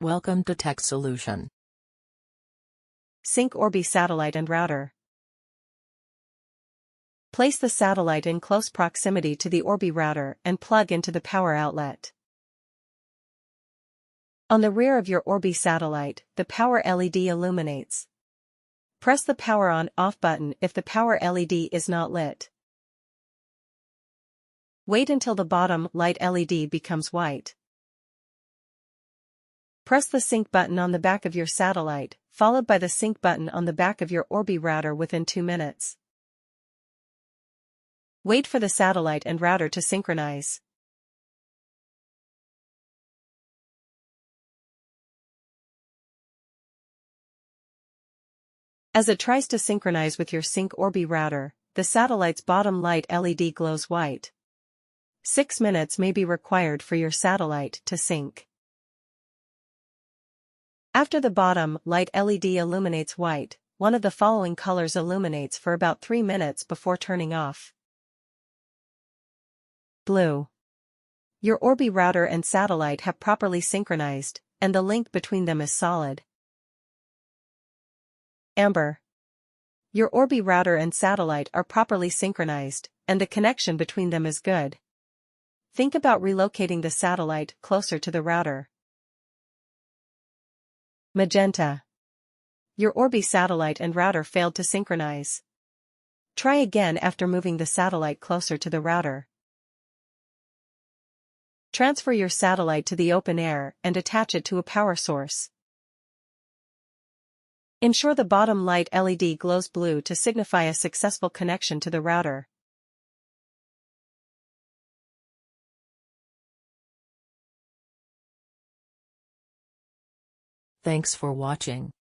Welcome to Tech Solution. Sync Orbi satellite and router. Place the satellite in close proximity to the Orbi router and plug into the power outlet. On the rear of your Orbi satellite, the power LED illuminates. Press the power on/off button if the power LED is not lit. Wait until the bottom light LED becomes white. Press the sync button on the back of your satellite, followed by the sync button on the back of your Orbi router within 2 minutes. Wait for the satellite and router to synchronize. As it tries to synchronize with your Sync Orbi router, the satellite's bottom light LED glows white. 6 minutes may be required for your satellite to sync. After the bottom light LED illuminates white, one of the following colors illuminates for about 3 minutes before turning off. Blue. Your Orbi router and satellite have properly synchronized, and the link between them is solid. Amber. Your Orbi router and satellite are properly synchronized, and the connection between them is good. Think about relocating the satellite closer to the router. Magenta. Your Orbi satellite and router failed to synchronize. Try again after moving the satellite closer to the router. Transfer your satellite to the open air and attach it to a power source. Ensure the bottom light LED glows blue to signify a successful connection to the router. Thanks for watching.